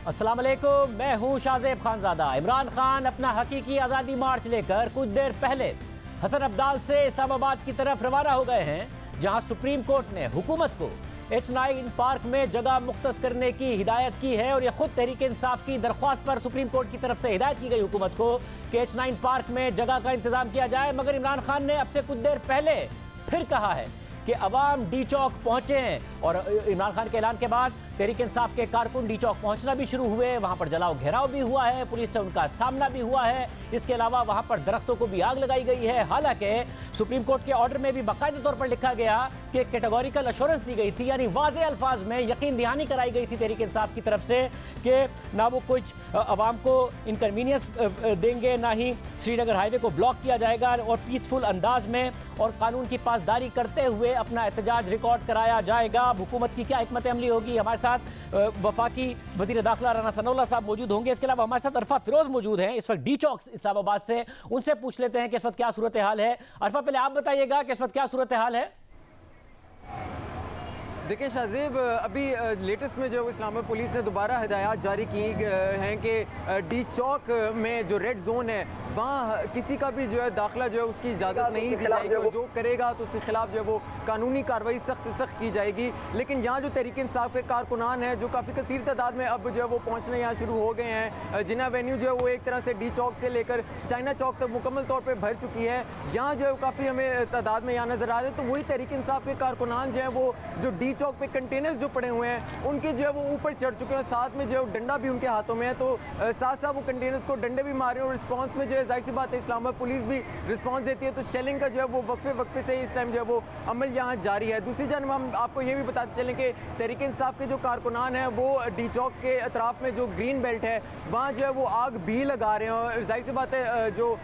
अस्सलाम वालेकुम, मैं हूं शाहजेब खानजादा। इमरान खान अपना हकीकी आज़ादी मार्च लेकर कुछ देर पहले हसन अब्दाल से इस्लामाबाद की तरफ रवाना हो गए हैं, जहां सुप्रीम कोर्ट ने हुकूमत को H9 पार्क में जगह मुख्तस करने की हिदायत की है। और यह खुद तहरीक इंसाफ की दरख्वास्त पर सुप्रीम कोर्ट की तरफ से हिदायत की गई हुकूमत को कि H9 पार्क में जगह का इंतजाम किया जाए। मगर इमरान खान ने अब से कुछ देर पहले फिर कहा है कि अवाम डी चौक पहुंचे हैं। और इमरान खान के ऐलान के बाद तहरीक इंसाफ के कारकुन डी चौक पहुंचना भी शुरू हुए। वहां पर जलाओ घेराव भी हुआ है, पुलिस से उनका सामना भी हुआ है। इसके अलावा वहां पर दरख्तों को भी आग लगाई गई है। हालांकि सुप्रीम कोर्ट के ऑर्डर में भी बाकायदे तौर पर लिखा गया कि कैटेगोरिकल अश्योरेंस दी गई थी, यानी वाज़ेह अल्फाज में यकीन दहानी कराई गई थी तहरीक इंसाफ की तरफ से कि ना वो कुछ अवाम को इनकन्वीनियंस देंगे, ना ही श्रीनगर हाईवे को ब्लॉक किया जाएगा, और पीसफुल अंदाज में और कानून की पासदारी करते हुए अपना एहतजाज रिकॉर्ड कराया जाएगा। अब हुकूमत की क्या हिकमत अमली होगी? हमारे साथ वफाकी वज़ीर दाखिला राना सनाउल्लाह साहब मौजूद होंगे। इसके अलावा हमारे साथ अरफा फिरोज मौजूद हैं इस वक्त डी चौक इस्लामाबाद से। उनसे पूछ लेते हैं कि इस वक्त क्या सूरत हाल है। अरफा, पहले आप बताइएगा कि इस वक्त क्या सूरत हाल है। देखिए शाहजेब, अभी लेटेस्ट में जो इस्लामाबाद पुलिस ने दोबारा हिदायत जारी की हैं कि डी चौक में जो रेड जोन है वहाँ किसी का भी जो है दाखिला जो है उसकी इजाज़त नहीं दी जाएगी, और जो करेगा तो उसके खिलाफ जो है वो कानूनी कार्रवाई सख्त से सख्त की जाएगी। लेकिन यहाँ जो तहरीक इंसाफ के कारकुनान हैं जो काफ़ी कसीर तादाद में अब जो है वो पहुँचने यहाँ शुरू हो गए हैं। जिना वेन्यू जो है वो एक तरह से डी चौक से लेकर चाइना चौक तक मुकम्मल तौर पर भर चुकी है। यहाँ जो है काफ़ी हमें तादाद में यहाँ नज़र आ रहे हैं। तो वही तहरीक इंसाफ के कारकुनान जो है वो जो डी चौक पे कंटेनर्स जो पड़े हुए हैं उनके जो है वो ऊपर चढ़ चुके हैं, साथ में जो है डंडा भी उनके हाथों में है। तो साथ साथ वो कंटेनर्स को डंडे भी मारे, और रिस्पांस में जो है जाहिर सी बात है इस्लामाबाद पुलिस भी रिस्पांस देती है। तो शेलिंग का जो है वो वक्फे से इस टाइम जो है वो अमल यहाँ जारी है। दूसरी जानब हम आपको ये भी बताते चलें कि तहरीक इंसाफ के जो कारकुनान हैं वो डी चौक के अतराफ में जो ग्रीन बेल्ट है वहाँ जो है वो आग भी लगा रहे हैं, और जाहिर सी बात है जो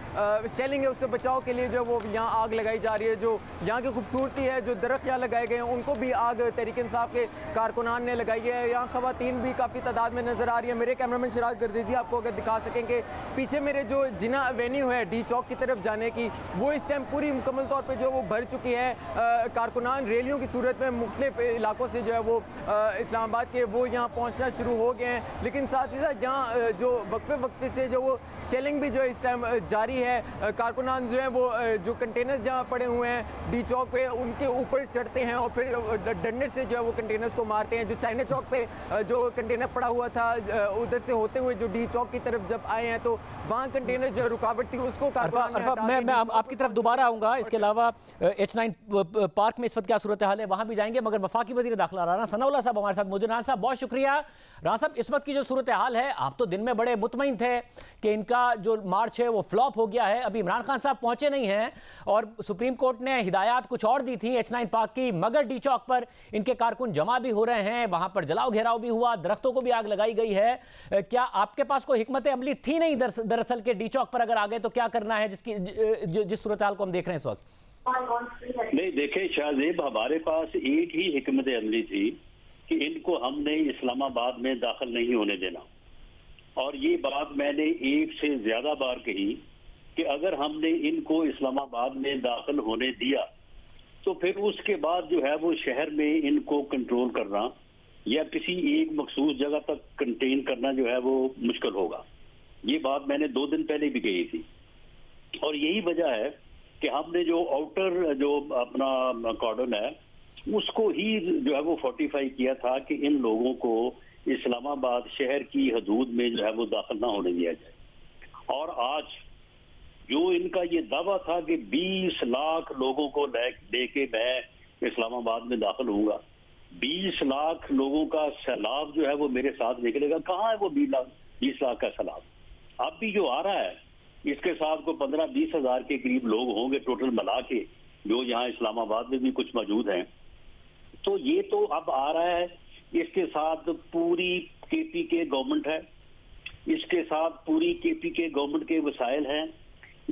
शेलिंग है उससे बचाव के लिए जो है वो यहाँ आग लगाई जा रही है। जो यहाँ की खूबसूरती है, जो दरख्त यहाँ लगाए गए हैं उनको भी आग तहरीक इंसाफ के कारकुनान ने लगाई है। यहाँ खवातीन भी काफ़ी तादाद में नजर आ रही है। मेरे कैमरामैन सिराज गर्देजी आपको अगर दिखा सकेंगे, पीछे मेरे जो जिना एवेन्यू है डी चौक की तरफ जाने की, वो इस टाइम पूरी मुकम्मल तौर पे जो वो भर चुकी है। कारकुनान रैलियों की सूरत में मुख्तलिफ इलाकों से जो है वो इस्लामाबाद के वो यहाँ पहुँचना शुरू हो गए हैं। लेकिन साथ ही साथ यहाँ जो वक्फे से जो वो शेलिंग भी जो है इस टाइम जारी है। कारकुनान जो है वो जो कंटेनर्स जहाँ पड़े हुए हैं डी चौक पे उनके ऊपर चढ़ते हैं और फिर डंडे से जो है वो कंटेनर्स को मारते हैं। जो चाइना चौक पे जो कंटेनर पड़ा हुआ था उधर से होते हुए जो डी चौक की तरफ जब आए हैं तो वहाँ कंटेनर जो रुकावट थी उसको मैं आपकी तरफ दोबारा आऊँगा। इसके अलावा H9 पार्क में इस वक्त क्या सूरत हाल है वहाँ भी जाएंगे, मगर वफाकी वज़ीर दाखिला राना सनाउल्लाह साहब हमारे साथ मौजूद। राना साहब बहुत शुक्रिया। राना साहब, इस वक्त की जो सूरत हाल है, आप तो दिन में बड़े मुतमईन थे कि इनका जो मार्च है वो फ्लॉप हो गया है। अभी इमरान खान साहब पहुंचे नहीं हैं और सुप्रीम कोर्ट ने हिदायत कुछ और दी थी H9 पार्क की, मगर डी चौक पर इनके कारकुन जमा भी हो रहे हैं, वहां पर जलाओ घेराव भी हुआ, दरख्तों को भी आग लगाई गई है। क्या आपके पास कोई हिकमत अमली थी नहीं दरअसल के डी चौक पर अगर आ गए तो क्या करना है, जिस सूरत हाल को हम देख रहे हैं इस वक्त? नहीं, देखे शाहजेब, हमारे पास एक ही हिकमत अमली थी कि इनको हमने इस्लामाबाद में दाखिल नहीं होने देना। और ये बात मैंने एक से ज्यादा बार कही कि अगर हमने इनको इस्लामाबाद में दाखिल होने दिया तो फिर उसके बाद जो है वो शहर में इनको कंट्रोल करना या किसी एक मखसूस जगह तक कंटेन करना जो है वो मुश्किल होगा। ये बात मैंने 2 दिन पहले भी कही थी। और यही वजह है कि हमने जो आउटर जो अपना कॉर्डन है उसको ही जो है वो फोर्टिफाई किया था कि इन लोगों को इस्लामाबाद शहर की हदूद में जो है वो दाखिल ना होने दिया जाए। और आज जो इनका ये दावा था कि 20 लाख लोगों को लेके मैं इस्लामाबाद में दाखिल होऊंगा, 20 लाख लोगों का सैलाब जो है वो मेरे साथ निकलेगा, कहाँ है वो 20 लाख का सैलाब? अब भी जो आ रहा है इसके साथ को 15-20 हज़ार के करीब लोग होंगे टोटल मिला के, जो यहाँ इस्लामाबाद में भी कुछ मौजूद हैं। तो ये तो अब आ रहा है। इसके साथ पूरी KPK गवर्नमेंट है, इसके साथ पूरी KPK गवर्नमेंट के वसाइल हैं।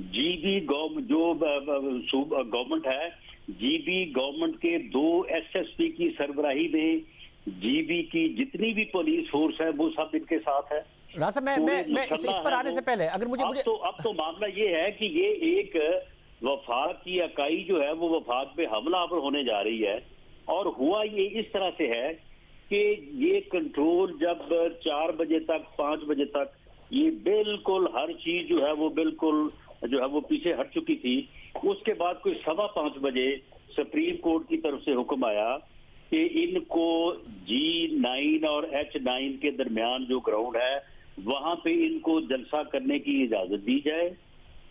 GB जो गवर्नमेंट है, GB गवर्नमेंट के 2 SSP की सरबराही में GB की जितनी भी पुलिस फोर्स है वो सब इनके साथ है। मैं इस पर आने से पहले अगर मुझे अब तो मामला ये है कि ये एक वफाक की इकाई जो है वो वफाक पे हमलावर होने जा रही है। और हुआ ये इस तरह से है कि ये कंट्रोल जब 4 बजे तक 5 बजे तक ये बिल्कुल हर चीज जो है वो बिल्कुल जो है वो पीछे हट चुकी थी। उसके बाद कोई 5:15 बजे सुप्रीम कोर्ट की तरफ से हुक्म आया कि इनको G9 और H9 के दरमियान जो ग्राउंड है वहां पे इनको जलसा करने की इजाजत दी जाए,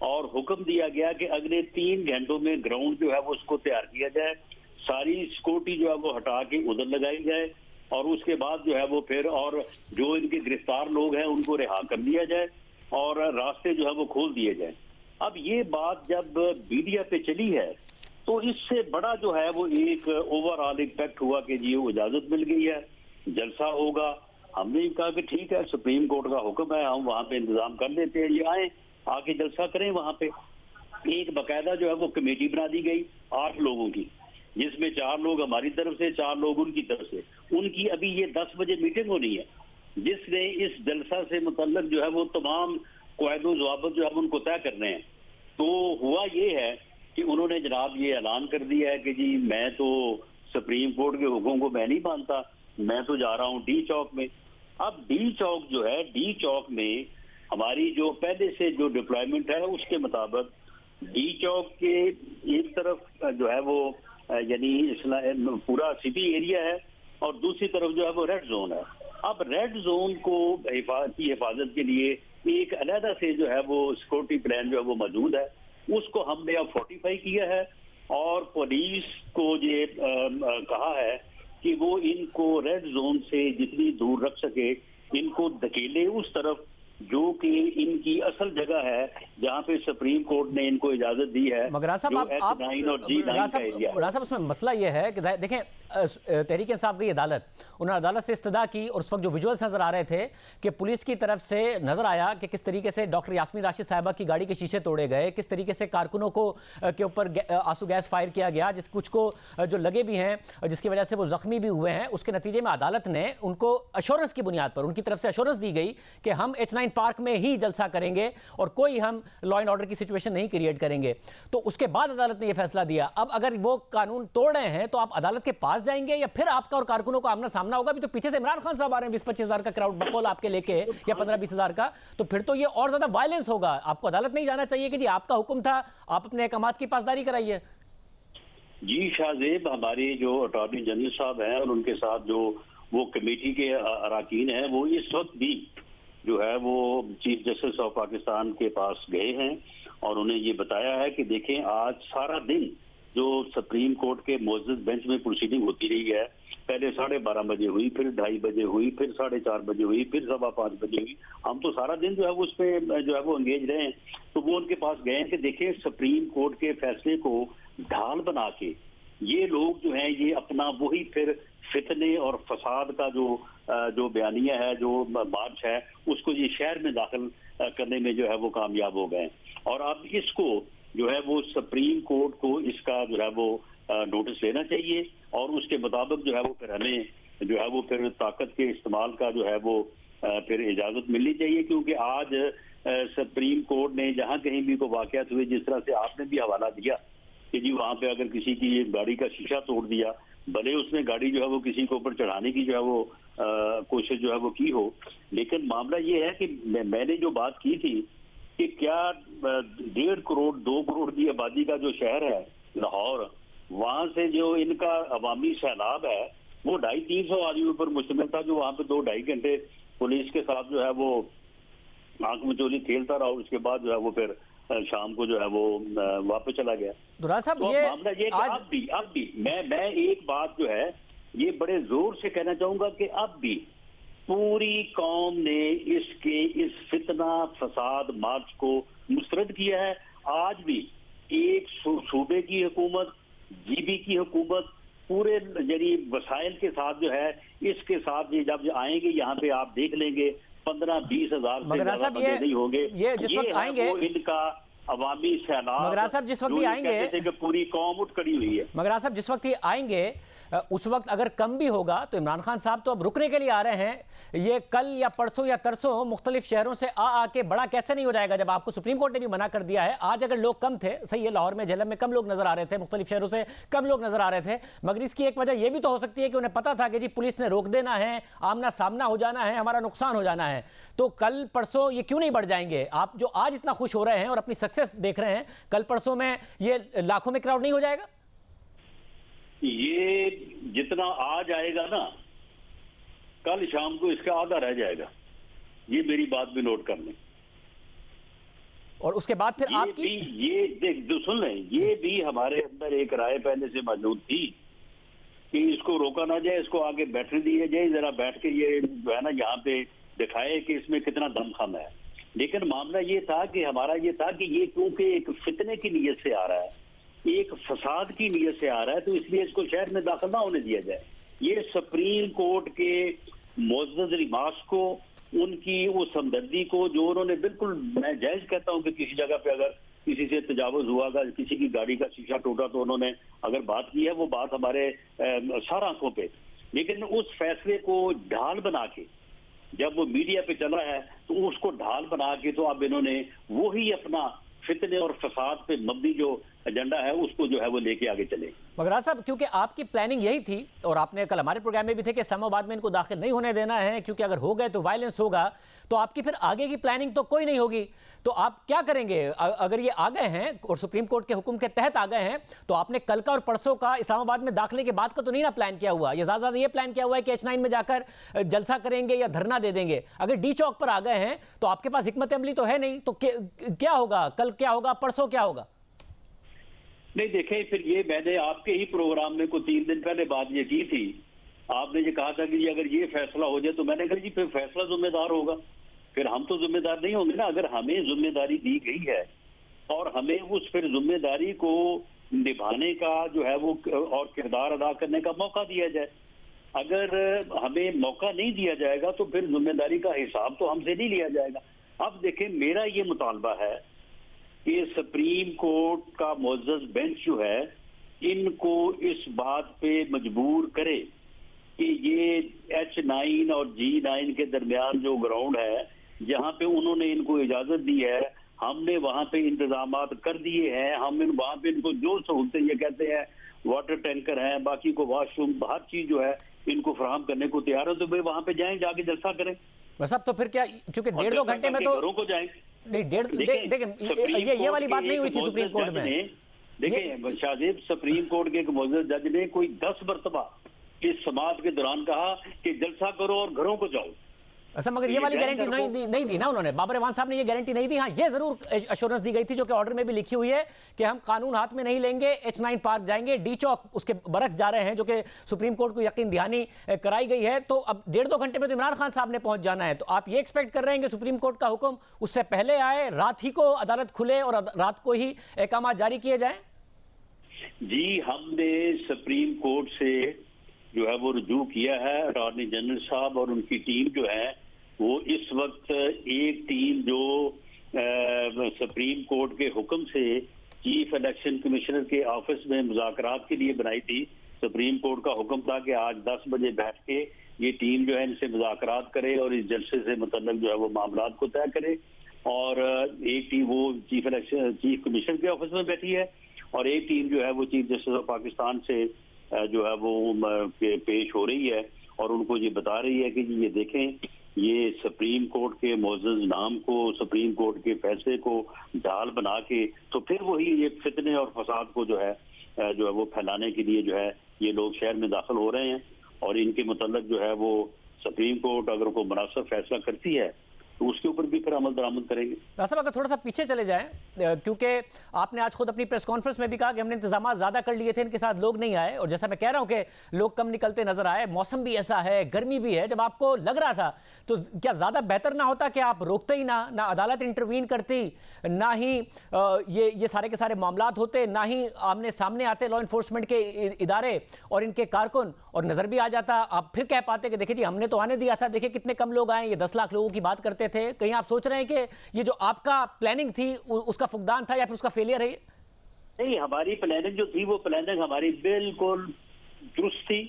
और हुक्म दिया गया कि अगले 3 घंटों में ग्राउंड जो है वो उसको तैयार किया जाए, सारी सिक्योरिटी जो है वो हटा के उधर लगाई जाए, और उसके बाद जो है वो फिर और जो इनके गिरफ्तार लोग हैं उनको रिहा कर दिया जाए और रास्ते जो है वो खोल दिए जाए। अब ये बात जब मीडिया पे चली है तो इससे बड़ा जो है वो एक ओवरऑल इम्पैक्ट हुआ कि जी वो इजाजत मिल गई है, जलसा होगा। हमने कहा कि ठीक है, सुप्रीम कोर्ट का हुक्म है, हम वहां पे इंतजाम कर लेते हैं, ये आए आके जलसा करें वहां पे। एक बाकायदा जो है वो कमेटी बना दी गई 8 लोगों की, जिसमें 4 लोग हमारी तरफ से, 4 लोग उनकी तरफ से। उनकी अभी ये 10 बजे मीटिंग होनी है, जिसने इस जलसा से मुतल्लक जो है वो तमाम क़वायदो ज़वाबित जो है उनको तय करने हैं। तो हुआ ये है कि उन्होंने जनाब ये ऐलान कर दिया है कि जी मैं तो सुप्रीम कोर्ट के हुक्म को मैं नहीं मानता, मैं तो जा रहा हूँ डी चौक में। अब डी चौक जो है, डी चौक में हमारी जो पहले से जो डिप्लॉयमेंट है उसके मुताबिक डी चौक के एक तरफ जो है वो यानी पूरा सिटी एरिया है और दूसरी तरफ जो है वो रेड जोन है। अब रेड जोन को की हिफाजत के लिए एक अलहदा से जो है वो सिक्योरिटी प्लान जो है वो मौजूद है, उसको हमने अब फोर्टिफाई किया है और पुलिस को ये कहा है कि वो इनको रेड जोन से जितनी दूर रख सके, इनको धकेले उस तरफ जो कि इनकी असल जगह है, जहां पे सुप्रीम कोर्ट ने इनको इजाजत दी है। मगरा साहब आप H9 और G9 का एरिया। मगरा साहब उसमें मसला ये है कि देखें, तहरीक इंसाफ की अदालत, उन्होंने अदालत से इस्तदा की और उस वक्त जो विजुअल्स नजर आ रहे थे कि पुलिस की तरफ से नजर आया कि किस तरीके से डॉक्टर यास्मीन राशिद साहिबा की गाड़ी के शीशे तोड़े गए, किस तरीके से कारकुनों को के ऊपर आंसू गैस फायर किया गया, जिस कुछ को जो लगे भी हैं जिसकी वजह से वो जख्मी भी हुए हैं। उसके नतीजे में अदालत ने उनको अश्योरेंस की बुनियाद पर उनकी तरफ से अश्योरेंस दी गई कि हम H9 पार्क में ही जलसा करेंगे और कोई हम लॉ एंड ऑर्डर की सिचुएशन नहीं क्रिएट करेंगे। तो उसके बाद अदालत ने यह फैसला दिया। अब अगर वो कानून तोड़ रहे हैं तो आप अदालत के पास जाएंगे या फिर आपका और कारकुनों का आमना सामना होगा? भी तो पीछे से इमरान खान साहब आ रहे हैं 20-25 हज़ार का क्राउड बकौल आपके लेके, या 15-20 हज़ार का, तो फिर तो ये और ज्यादा वायलेंस होगा। आपको अदालत नहीं जाना चाहिए कि जी आपका हुक्म था, आप अपने अहकामात की पासदारी कराइए। जी शाहजेब, हमारे जो अटॉर्नी जनरल साहब हैं और उनके साथ जो वो कमेटी के अराकीन हैं, वो इस वक्त भी जो है वो चीफ जस्टिस ऑफ पाकिस्तान के पास गए हैं और उन्हें ये बताया है कि देखें आज सारा दिन जो सुप्रीम कोर्ट के मुअज़्ज़ज़ बेंच में प्रोसीडिंग होती रही है, पहले 12:30 बजे हुई, फिर 2:30 बजे हुई, फिर 4:30 बजे हुई, फिर 5:15 बजे हुई। हम तो सारा दिन जो है वो उसमें जो है वो एंगेज रहे हैं। तो वो उनके पास गए कि देखें सुप्रीम कोर्ट के फैसले को ढाल बना के ये लोग जो हैं ये अपना वही फिर फितने और फसाद का जो बयानिया है, जो मार्च है, उसको ये शहर में दाखिल करने में जो है वो कामयाब हो गए। और अब इसको जो है वो सुप्रीम कोर्ट को इसका जो है वो नोटिस लेना चाहिए और उसके मुताबिक जो है वो फिर हमें जो है वो फिर ताकत के इस्तेमाल का जो है वो फिर इजाजत मिलनी चाहिए। क्योंकि आज सुप्रीम कोर्ट ने जहां कहीं भी कोई वाकयात हुए, जिस तरह से आपने भी हवाला दिया कि जी वहां पे अगर किसी की गाड़ी का शीशा तोड़ दिया, भले उसने गाड़ी जो है वो किसी के ऊपर चढ़ाने की जो है वो कोशिश जो है वो की हो, लेकिन मामला ये है कि मैंने जो बात की थी कि क्या 1.5 करोड़ 2 करोड़ की आबादी का जो शहर है लाहौर, वहां से जो इनका अवामी सैलाब है वो 250-300 आदमियों पर मुश्तमिल था, जो वहां पे 2-2.5 घंटे पुलिस के साथ जो है वो आंख मचोली खेलता रहा और उसके बाद जो है वो फिर शाम को जो है वो वापस चला गया। दुरा साहब, तो ये मामला ये कि अब भी मैं एक बात जो है ये बड़े जोर से कहना चाहूंगा कि अब भी पूरी कौम ने इस फितना फसाद मार्च को मुस्तरद किया है। आज भी एक सूबे की हुकूमत, जीबी की हुकूमत पूरे यानी वसाइल के साथ जो है इसके साथ ये जब आएंगे यहाँ पे आप देख लेंगे 15-20 हज़ार से ज्यादा बंदे नहीं होंगे। ये जिस वक्त आएंगे इनका अवामी सैलाब, मगरा साहब जिस वक्त ही आएंगे कि पूरी कौम उठ खड़ी हुई है। मगरा साहब जिस वक्त ही आएंगे उस वक्त अगर कम भी होगा तो इमरान खान साहब तो अब रुकने के लिए आ रहे हैं, ये कल या परसों या तरसों मुख्तलिफ शहरों से आके बड़ा कैसे नहीं हो जाएगा, जब आपको सुप्रीम कोर्ट ने भी मना कर दिया है। आज अगर लोग कम थे, सही है, लाहौर में झेलम में कम लोग नजर आ रहे थे, मुख्तलिफ शहरों से कम लोग नजर आ रहे थे, मगर इसकी एक वजह यह भी तो हो सकती है कि उन्हें पता था कि जी पुलिस ने रोक देना है, आमना सामना हो जाना है, हमारा नुकसान हो जाना है। तो कल परसों ये क्यों नहीं बढ़ जाएंगे? आप जो आज इतना खुश हो रहे हैं और अपनी सक्सेस देख रहे हैं, कल परसों में ये लाखों में क्राउड नहीं हो जाएगा? ये जितना आज आएगा ना, कल शाम को इसका आधा रह जाएगा। ये मेरी बात भी नोट कर लें। और उसके बाद फिर ये आपकी ये देख जो सुन लें, ये भी हमारे अंदर एक राय पहले से मौजूद थी कि इसको रोका ना जाए, इसको आगे बैठने दिया जाए, जरा बैठ के ये जो है ना यहाँ पे दिखाए कि इसमें कितना दमखम है। लेकिन मामला ये था कि हमारा ये था कि ये क्योंकि एक फितने की नीयत से आ रहा है, एक फसाद की नीयत से आ रहा है, तो इसलिए इसको शहर में दाखिल ना होने दिया जाए। ये सुप्रीम कोर्ट के मुअज़्ज़ज़ रिमार्क्स को, उनकी उस हमदर्दी को जो उन्होंने, बिल्कुल मैं जायज कहता हूं कि किसी जगह पे अगर किसी से तजावुज हुआ, अगर किसी की गाड़ी का शीशा टूटा तो उन्होंने अगर बात की है, वो बात हमारे सारा आंखों पे, लेकिन उस फैसले को ढाल बना के जब वो मीडिया पे चला है तो उसको ढाल बना के तो अब इन्होंने वही अपना फितने और फसाद पे मबनी जो एजेंडा है उसको जो है वो लेके आगे चले। मगर साहब, क्योंकि आपकी प्लानिंग यही थी और आपने कल हमारे प्रोग्राम में भी थे कि इस्लामाबाद में इनको दाखिल नहीं होने देना है, क्योंकि अगर हो गए तो वायलेंस होगा, तो आपकी फिर आगे की प्लानिंग तो कोई नहीं होगी। तो आप क्या करेंगे अगर ये आ गए हैं और सुप्रीम कोर्ट के हुक्म के तहत आ गए हैं? तो आपने कल का और परसों का इस्लामाबाद में दाखिले के बाद का तो नहीं ना प्लान किया हुआ, ये ज्यादा ये प्लान किया हुआ है कि H9 में जाकर जलसा करेंगे या धरना दे देंगे। अगर डी चौक पर आ गए हैं तो आपके पास हिकमत अमली तो है नहीं, तो क्या होगा? कल क्या होगा, परसों क्या होगा? नहीं देखें, फिर ये मैंने आपके ही प्रोग्राम में कुछ 3 दिन पहले बात ये की थी। आपने ये कहा था कि अगर ये फैसला हो जाए, तो मैंने कहा जी फिर फैसला जिम्मेदार होगा, फिर हम तो जिम्मेदार नहीं होंगे ना। अगर हमें जिम्मेदारी दी गई है और हमें उस फिर जिम्मेदारी को निभाने का जो है वो और किरदार अदा करने का मौका दिया जाए। अगर हमें मौका नहीं दिया जाएगा तो फिर जिम्मेदारी का हिसाब तो हमसे नहीं लिया जाएगा। अब देखें, मेरा ये मुतालबा है कि सुप्रीम कोर्ट का मुअज़्ज़ज़ बेंच जो है, इनको इस बात पे मजबूर करे कि ये H9 और G9 के दरमियान जो ग्राउंड है, जहां पे उन्होंने इनको इजाजत दी है, हमने वहां पे इंतजामात कर दिए हैं। हम वहां पे इनको जो सहूलतें, ये कहते हैं वाटर टैंकर है, बाकी को वॉशरूम, हर चीज जो है इनको फराहम करने को तैयार है, तो भाई वहां पे जाएं, जाके जलसा करें। बस अब तो फिर क्या, क्योंकि 1.5-2 घंटे में तो घरों को जाएं। नहीं, देखिए ये वाली बात नहीं हुई थी सुप्रीम कोर्ट में। देखिए शाहजेब, सुप्रीम कोर्ट के एक मुअज़्ज़ज़ जज ने कोई 10 मरतबा इस समाअत के दौरान कहा कि जलसा करो और घरों को जाओ। अच्छा, मगर ये वाली गारंटी नहीं दी ना उन्होंने। बाबर एवान साहब ने ये गारंटी नहीं दी। हाँ, ये जरूर एश्योरेंस दी गई थी, जो कि ऑर्डर में भी लिखी हुई है कि हम कानून हाथ में नहीं लेंगे, H9 पार्क जाएंगे, डी चौक उसके बरक्स जा रहे हैं, जो कि सुप्रीम कोर्ट को यकीन दहानी कराई गई है। तो अब 1.5-2 घंटे में तो इमरान खान साहब ने पहुंच जाना है। तो आप ये एक्सपेक्ट कर रहे हैं कि सुप्रीम कोर्ट का हुक्म उससे पहले आए, रात ही को अदालत खुले और रात को ही अहकाम जारी किए जाए? जी, हमने सुप्रीम कोर्ट से जो है वो रुजू किया है। अटॉर्नी जनरल साहब और उनकी टीम जो है वो इस वक्त एक टीम जो सुप्रीम कोर्ट के हुक्म से चीफ इलेक्शन कमिश्नर के ऑफिस में मुज़ाकरात के लिए बनाई थी। सुप्रीम कोर्ट का हुक्म था कि आज 10 बजे बैठ के ये टीम जो है इनसे मुज़ाकरात करे और इस जलसे से मुतल्लिक़ जो है वो मामलात को तय करे। और एक टीम वो चीफ कमिश्नर के ऑफिस में बैठी है और एक टीम जो है वो चीफ जस्टिस ऑफ पाकिस्तान से जो है वो पेश हो रही है और उनको ये बता रही है कि ये देखें, ये सुप्रीम कोर्ट के मुअज़्ज़ज़ नाम को, सुप्रीम कोर्ट के फैसले को ढाल बना के तो फिर वही ये फितने और फसाद को जो है वो फैलाने के लिए जो है ये लोग शहर में दाखिल हो रहे हैं। और इनके मुतल्लिक़ जो है वो सुप्रीम कोर्ट अगर कोई मुनासिब फैसला करती है तो उसके ऊपर भी फिर अमल दरामद करेंगे। साहब, अगर थोड़ा सा पीछे चले जाएं, क्योंकि आपने आज खुद अपनी प्रेस कॉन्फ्रेंस में भी कहा कि हमने इंतजाम ज़्यादा कर लिए थे, इनके साथ लोग नहीं आए, और जैसा मैं कह रहा हूं कि लोग कम निकलते नजर आए, मौसम भी ऐसा है, गर्मी भी है। जब आपको लग रहा था तो क्या ज़्यादा बेहतर ना होता कि आप रोकते ही ना अदालत इंटरवीन करती, ना ही ये सारे के सारे मामलात होते, ना ही आमने सामने आते लॉ इन्फोर्समेंट के इदारे और इनके कारकुन, और नजर भी आ जाता, आप फिर कह पाते कि देखिए जी हमने तो आने दिया था, देखिए कितने कम लोग आए, ये 10 लाख लोगों की बात करते थे। कहीं आप सोच रहे हैं कि ये जो आपका प्लानिंग थी उसका फुकदान था या फिर उसका फेलियर है? नहीं, हमारी प्लानिंग जो थी वो प्लानिंग हमारी बिल्कुल दुरुस्त थी।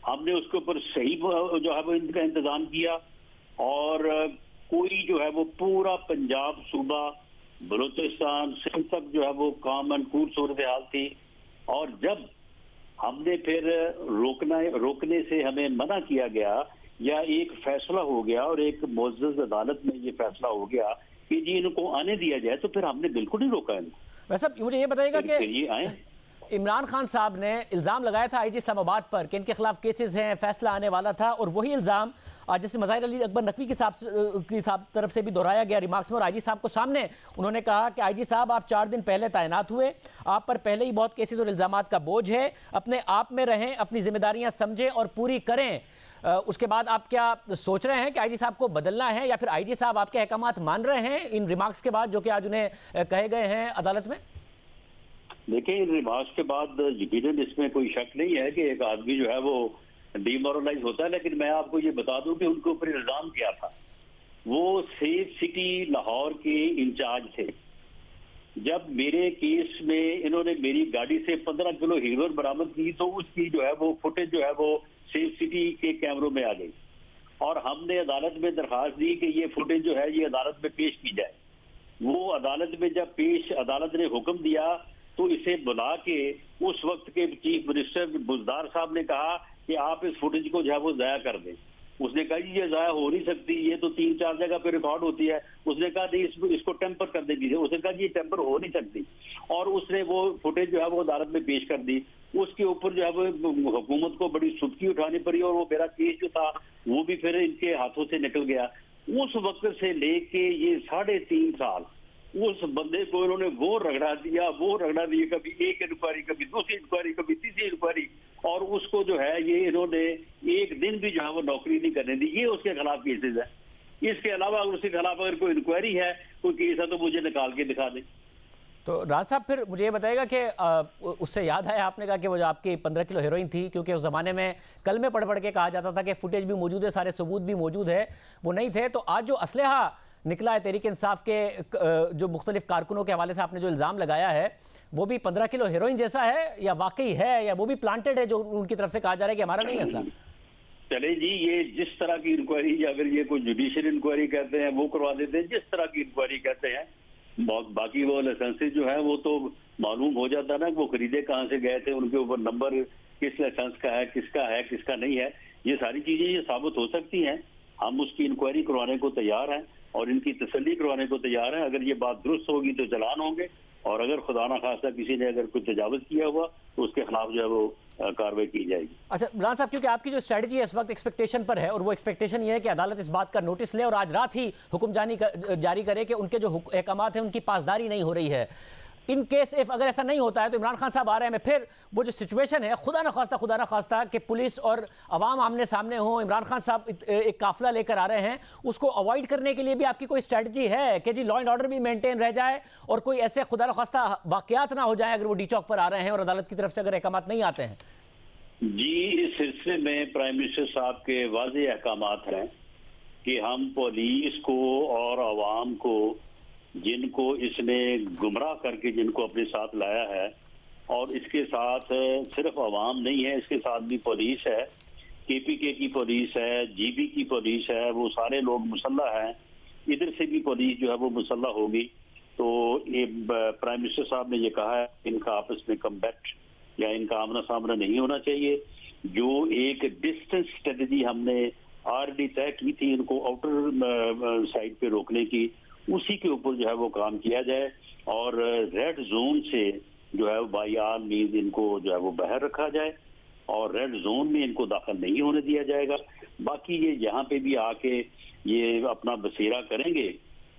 हमने उसके ऊपर सही जो है वो इनका इंतजाम किया और कोई जो है वो पूरा पंजाब, सूबा, बलूचिस्तान, सिंध तक जो है वो काम अनुकूल सूरत हाल थी। और जब हमने फिर रोकने से हमें मना किया गया या एक फैसला हो गया और एक मुअज़्ज़ज़ अदालत में ये फैसला हो गया कि जी इनको आने दिया जाए, तो फिर हमने बिल्कुल नहीं रोका इनको। वैसे मुझे ये बताइएगा कि ये आए। इमरान खान साहब ने इल्ज़ाम लगाया था आईजी इस्लामाबाद पर कि इनके खिलाफ केसेस हैं, फैसला आने वाला था, और वही इल्ज़ाम जैसे मज़ाहिर अली अकबर नकवी की तरफ से भी दोहराया गया रिमार्क्स में, और आईजी साहब को सामने उन्होंने कहा कि आईजी साहब आप 4 दिन पहले तैनात हुए, आप पर पहले ही बहुत केसेस और इल्ज़ामात का बोझ है, अपने आप में रहें, अपनी जिम्मेदारियां समझें और पूरी करें। उसके बाद आप क्या सोच रहे हैं कि आईजी साहब को बदलना है, या फिर आईजी साहब आपके अहकामात मान रहे हैं इन रिमार्क्स के बाद जो कि आज उन्हें कहे गए हैं अदालत में? देखिए, इन रिमार्क्स के बाद यकीनन इसमें कोई शक नहीं है कि एक आदमी जो है वो डिमोरलाइज होता है, लेकिन मैं आपको ये बता दूं कि उनके ऊपर इल्जाम क्या था। वो सेफ सिटी लाहौर के इंचार्ज थे। जब मेरे केस में इन्होंने मेरी गाड़ी से 15 किलो हीरोइन बरामद की, तो उसकी जो है वो फुटेज जो है वो सेफ सिटी के कैमरों में आ गई और हमने अदालत में दरखास्त दी कि ये फुटेज जो है ये अदालत में पेश की जाए। वो अदालत में जब अदालत ने हुक्म दिया तो इसे बुला के उस वक्त के चीफ मिनिस्टर बुजदार साहब ने कहा कि आप इस फुटेज को जो है वो ज़ाया कर दें। उसने कहा ये ज़ाया हो नहीं सकती, ये तो 3-4 जगह पे रिकॉर्ड होती है। उसने कहा नहीं, इसको टेम्पर कर देंगे। उसने कहा ये टेम्पर हो नहीं सकती, और उसने वो फुटेज जो है वो अदालत में पेश कर दी। उसके ऊपर जो है वो हुकूमत को बड़ी सुर्खी उठानी पड़ी और वो मेरा केस जो था वो भी फिर इनके हाथों से निकल गया। उस वक्त से लेके ये 3.5 साल उस बंदे को इन्होंने वो रगड़ा दिया, कभी एक इंक्वायरी, कभी दूसरी इंक्वायरी, कभी तीसरी इंक्वायरी, और उसको जो है ये इन्होंने एक दिन भी जो है वो नौकरी नहीं करने दी। ये उसके खिलाफ केसेस है। इसके अलावा अगर उसके खिलाफ अगर कोई इंक्वायरी है, कोई केस है, तो मुझे निकाल के दिखा दें। तो राज साहब, फिर मुझे ये बताएगा कि उससे याद आया, आपने कहा कि वो जो आपकी 15 किलो हेरोइन थी, क्योंकि उस ज़माने में कल में पढ़ के कहा जाता था कि फुटेज भी मौजूद है, सारे सबूत भी मौजूद है, वो नहीं थे। तो आज जो असलहा निकला है तहरीक इंसाफ के जो मुख्तलिफ कारकुनों के हवाले से आपने जो इल्ज़ाम लगाया है, वो भी 15 किलो हेरोइन जैसा है, या वाकई है, या वो भी प्लांटेड है जो उनकी तरफ से कहा जा रहा है कि हमारा नहीं है असला? चले जी, ये जिस तरह की इंक्वायरी, अगर ये कोई जुडिशियल इंक्वायरी कहते हैं वो करवा देते हैं, जिस तरह की इंक्वायरी कहते हैं। बाकी वो लाइसेंसेज जो है वो तो मालूम हो जाता है ना, वो खरीदे कहाँ से गए थे, उनके ऊपर नंबर किस लाइसेंस का है, किसका नहीं है, ये सारी चीजें ये साबित हो सकती हैं। हम उसकी इंक्वायरी करवाने को तैयार हैं और इनकी तसल्ली करवाने को तैयार हैं। अगर ये बात दुरुस्त होगी तो चालान होंगे, और अगर खुदा ना खास्ता किसी ने अगर कुछ तजावुज़ किया हुआ तो उसके खिलाफ जो है वो कार्रवाई की जाएगी। अच्छा इमरान साहब, क्योंकि आपकी जो स्ट्रेटजी है इस वक्त एक्सपेक्टेशन पर है, और वो एक्सपेक्टेशन ये है कि अदालत इस बात का नोटिस ले और आज रात ही हुक्म जारी करे कि उनके जो अहकामात हैं उनकी पासदारी नहीं हो रही है। इन केस इफ अगर ऐसा नहीं होता है तो इमरान खान साहब आ रहे हैं, फिर वो जो सिचुएशन है खुदा ना खास्ता कि पुलिस और अवाम आमने सामने हो, इमरान खान साहब एक काफिला लेकर आ रहे हैं, उसको अवॉइड करने के लिए भी आपकी कोई स्ट्रेटजी है कि जी लॉ एंड ऑर्डर भी मेंटेन रह जाए और कोई ऐसे खुदा ना खास्ता वाकयात ना हो जाए अगर वो डी चौक पर आ रहे हैं और अदालत की तरफ से अगर अहकामात नहीं आते हैं? जी, इस सिलसिले में प्राइम मिनिस्टर साहब के वाज़ेह अहकामात हैं कि हम पुलिस को और अवाम को, जिनको इसने गुमराह करके जिनको अपने साथ लाया है, और इसके साथ सिर्फ अवाम नहीं है, इसके साथ भी पुलिस है, KPK की पुलिस है, GB की पुलिस है, वो सारे लोग मुसल्लह हैं। इधर से भी पुलिस जो है वो मुसल्लह होगी। तो ये प्राइम मिनिस्टर साहब ने ये कहा है इनका आपस में कम्बैट या इनका आमना सामना नहीं होना चाहिए। जो एक डिस्टेंस स्ट्रेटजी हमने ऑलरेडी तय की थी इनको आउटर साइड पे रोकने की, उसी के ऊपर जो है वो काम किया जाए, और रेड जोन से जो है बाई ऑल मीन्स इनको जो है वो बाहर रखा जाए, और रेड जोन में इनको दाखिल नहीं होने दिया जाएगा। बाकी ये यहाँ पे भी आके ये अपना बसेरा करेंगे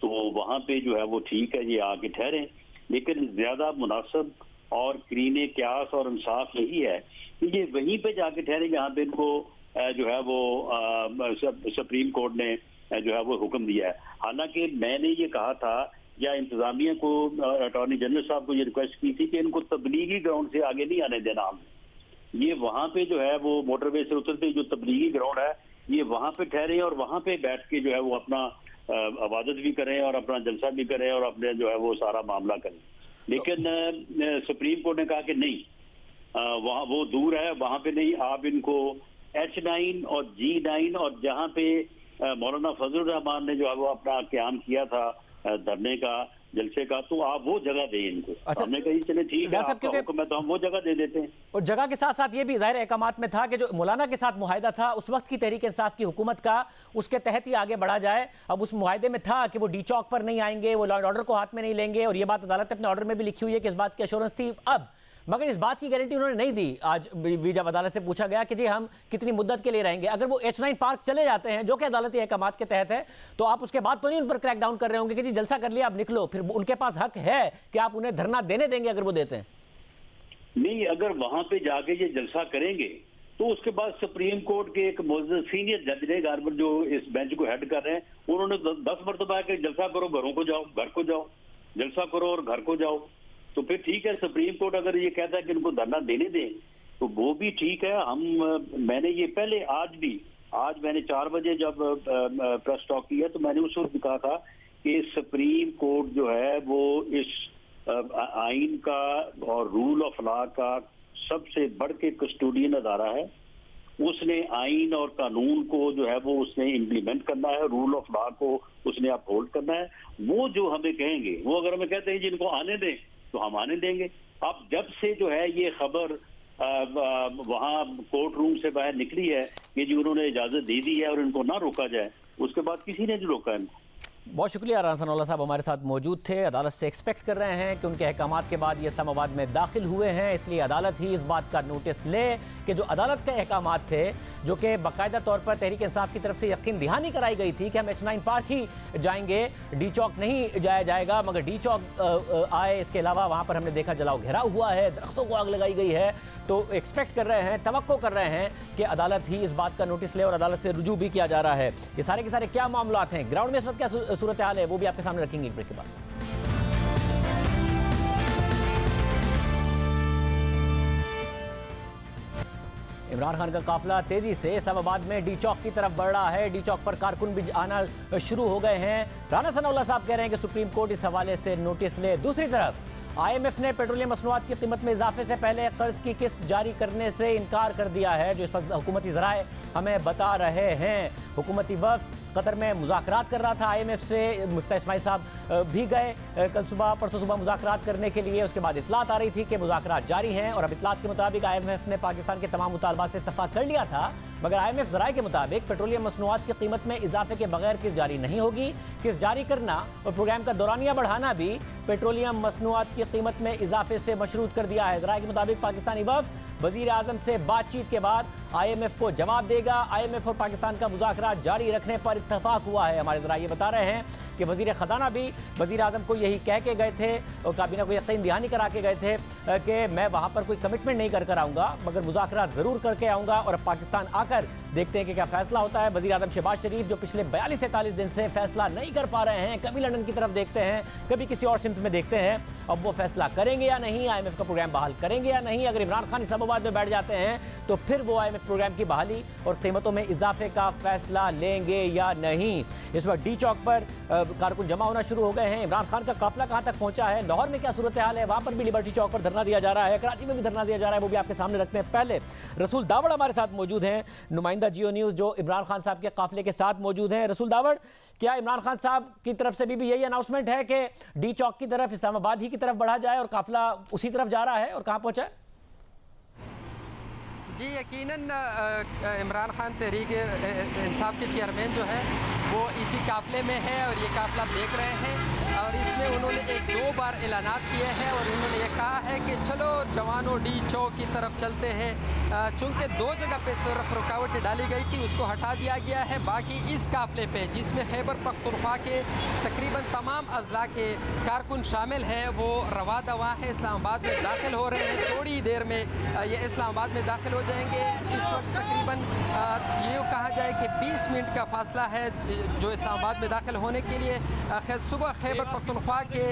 तो वहाँ पे जो है वो ठीक है, ये आके ठहरें, लेकिन ज्यादा मुनासिब और करीने क्यास और इंसाफ यही है कि ये वहीं पे जाके ठहरे जहाँ पे इनको जो है वो सुप्रीम कोर्ट ने जो है वो हुक्म दिया है। हालांकि मैंने ये कहा था या इंतजामिया को, अटॉर्नी जनरल साहब को ये रिक्वेस्ट की थी कि इनको तबलीगी ग्राउंड से आगे नहीं आने देना। हमने ये वहाँ पे जो है वो मोटरवे से उतरते जो तबलीगी ग्राउंड है ये वहाँ पे ठहरे और वहाँ पे बैठ के जो है वो अपना इबादत भी करें और अपना जलसा भी करें और अपने जो है वो सारा मामला करें। लेकिन सुप्रीम कोर्ट ने कहा कि नहीं, वहाँ वो दूर है, वहाँ पे नहीं। आप इनको H9 और G9 और जहाँ पे मौलाना फजल रहमान ने जो है वो अपना क्याम किया था धरने का, जलसे का, तो आप वो जगह दें इनको। अच्छा, हमने कही चले ठीक है, आपका हुक्म है तो हम वो जगह दे देते हैं। और जगह के साथ साथ ये भी ज़ाहिर अहकामात में था कि जो मौलाना के साथ मुआहिदा था उस वक्त की तहरीक इंसाफ की हुकूमत का, उसके तहत ही आगे बढ़ा जाए। अब उस मुआहिदे में था कि वो डी चौक पर नहीं आएंगे, वो लॉ एंड ऑर्डर को हाथ में नहीं लेंगे, और ये बात अदालत ने अपने ऑर्डर में भी लिखी हुई है कि इस बात की एश्योरेंस थी। अब मगर इस बात की गारंटी उन्होंने नहीं दी। आज भी जब अदालत से पूछा गया कि जी हम कितनी मुद्दत के लिए रहेंगे, अगर वो H9 पार्क चले जाते हैं जो कि अदालती अहकामात के तहत है, तो आप उसके बाद तो नहीं उन पर क्रैक डाउन कर रहे होंगे कि जी जलसा कर लिया आप निकलो। फिर उनके पास हक है कि आप उन्हें धरना देने देंगे अगर वो देते हैं। नहीं, अगर वहां पे जाके ये जलसा करेंगे तो उसके बाद सुप्रीम कोर्ट के एक सीनियर जज ने गार्बर जो इस बेंच को हेड कर रहे हैं, उन्होंने 10 मरतबा कि जलसा करो, घरों को जाओ, घर को जाओ, जलसा करो और घर को जाओ। तो फिर ठीक है, सुप्रीम कोर्ट अगर ये कहता है कि इनको धरना देने दें तो वो भी ठीक है। मैंने ये पहले आज मैंने 4 बजे जब प्रेस टॉक किया तो मैंने उस वक्त कहा था कि सुप्रीम कोर्ट जो है वो इस आइन का और रूल ऑफ लॉ का सबसे बढ़ के कस्टोडियन अदारा है। उसने आइन और कानून को जो है वो उसने इम्प्लीमेंट करना है, रूल ऑफ लॉ को उसने अपहोल्ड करना है। वो जो हमें कहेंगे, वो अगर हमें कहते हैं जिनको आने दें तो हम आने देंगे। अब जब से जो है ये खबर वहाँ कोर्ट रूम से बाहर निकली है कि जी उन्होंने इजाजत दे दी है और इनको ना रोका जाए, उसके बाद किसी ने नहीं रोका इनको। बहुत शुक्रिया। राना सनाउल्लाह साहब हमारे साथ मौजूद थे। अदालत से एक्सपेक्ट कर रहे हैं कि उनके अहकामात के बाद ये इस्लामाबाद में दाखिल हुए हैं, इसलिए अदालत ही इस बात का नोटिस ले कि जो अदालत के अहकामात थे, जो कि बाकायदा तौर पर तहरीक इंसाफ की तरफ से यकीन दहानी कराई गई थी कि हम H9 पार्क ही जाएंगे, डी चौक नहीं जाया जाएगा, मगर डी चौक आए। इसके अलावा वहाँ पर हमने देखा जलाओ घेरा हुआ है, दरख्तों को आग लगाई गई है। तो एक्सपेक्ट कर रहे हैं, तवक्को कर रहे हैं कि अदालत ही इस बात का नोटिस ले और अदालत से रुजू भी किया जा रहा है। ये सारे के सारे क्या मामलात हैं, ग्राउंड में इस वक्त क्या सूरत हाल है, वो भी आपके सामने रखेंगे एक ब्रेक के बाद। इमरान खान का काफिला तेजी से इस्लामाबाद में डी चौक की तरफ बढ़ रहा है। डी चौक पर कारकुन भी आना शुरू हो गए हैं। राना सनाउल्लाह साहब कह रहे हैं कि सुप्रीम कोर्ट इस हवाले से नोटिस ले। दूसरी तरफ IMF ने पेट्रोलियम मसनूआत की कीमत में इजाफे से पहले कर्ज की किस्त जारी करने से इनकार कर दिया है, जो इस वक्त हुकूमती ज़राए हमें बता रहे हैं। हुकूमती वक्त कतर में मुज़ाकरात कर रहा था IMF से। मुफ्ती इस्माइल साहब भी गए कल सुबह, परसों सुबह मुज़ाकरात करने के लिए। उसके बाद इतलात आ रही थी कि मुज़ाकरात जारी हैं, और अब इतलात के मुताबिक IMF ने पाकिस्तान के तमाम मुतालबात से इत्तफाक कर लिया था, मगर IMF ज़राए के मुताबिक पेट्रोलियम मसनूआत की कीमत में इजाफे के बगैर किस्त जारी नहीं होगी। किस्त जारी करना और प्रोग्राम का दौरानिया बढ़ाना भी पेट्रोलियम मसनूआत की कीमत में इजाफे से मशरूत कर दिया है। ज़राए के मुताबिक पाकिस्तानी वफ़द वज़ीर आज़म से बातचीत के बाद IMF को जवाब देगा। IMF और पाकिस्तान का मुज़ाकरात जारी रखने पर इत्तफाक हुआ है। हमारे ज़राए ये बता रहे हैं कि वज़ीर ख़जाना भी वज़ीर आज़म को यही कह के गए थे और काबीना को यकीन दहानी करा के गए थे कि मैं वहाँ पर कोई कमिटमेंट नहीं कर आऊँगा, मगर मुज़ाकरात ज़रूर करके आऊँगा। और अब पाकिस्तान आकर देखते हैं कि क्या फ़ैसला होता है। वज़ीर आज़म शहबाज शरीफ जो पिछले 42 से 43 दिन से फ़ैसला नहीं कर पा रहे हैं, कभी लंदन की तरफ देखते हैं, कभी किसी और सिमत में देखते हैं, अब वो फैसला करेंगे या नहीं, IMF का प्रोग्राम बहाल करेंगे या नहीं। अगर इमरान खान इस्लामाबाद में बैठ जाते हैं तो फिर वो IMF प्रोग्राम की बहाली और कीमतों में इजाफे का फैसला लेंगे या नहीं। इस वक्त डी चौक पर कारकुन जमा होना शुरू हो गए हैं। इमरान खान का काफिला कहाँ तक पहुंचा है, लाहौर में क्या सूरत हाल है, वहाँ पर भी लिबर्टी चौक पर धरना दिया जा रहा है, कराची में भी धरना दिया जा रहा है, वो भी आपके सामने रखते हैं। पहले रसूल दावड़ हमारे साथ मौजूद हैं, नुमाइंदा जियो न्यूज़, जो इमरान खान साहब के काफिले के साथ मौजूद हैं। रसूल दावड़, क्या इमरान खान साहब की तरफ से भी यही अनाउंसमेंट है कि डी चौक की तरफ, इस्लामाबाद ही की तरफ बढ़ा जाए और काफिला उसी तरफ जा रहा है, और कहाँ पहुंचा है? जी यकीनन इमरान खान तहरीक इंसाफ के चेयरमैन जो है वो इसी काफ़िले में है, और ये काफ़िला देख रहे हैं। और इसमें उन्होंने 1-2 बार ऐलानात किए हैं और उन्होंने ये कहा है कि चलो जवानों डी चौक की तरफ चलते हैं। चूँकि 2 जगह पे सिर्फ रुकावटें डाली गई थी, उसको हटा दिया गया है। बाकी इस काफ़िले पे, जिसमें खैबर पख्तूनख्वा के तकरीबन तमाम अजला के कारकुन शामिल हैं, वो रवा दवा है, इस्लामाबाद में दाखिल हो रहे हैं। थोड़ी देर में ये इस्लामाबाद में दाखिल हो जाएंगे। इस वक्त तकरीबन यूँ कहा जाए कि 20 मिनट का फासला है जो इस्लामाबाद में दाखिल होने के लिए। सुबह खैबर पख्तूनख्वा के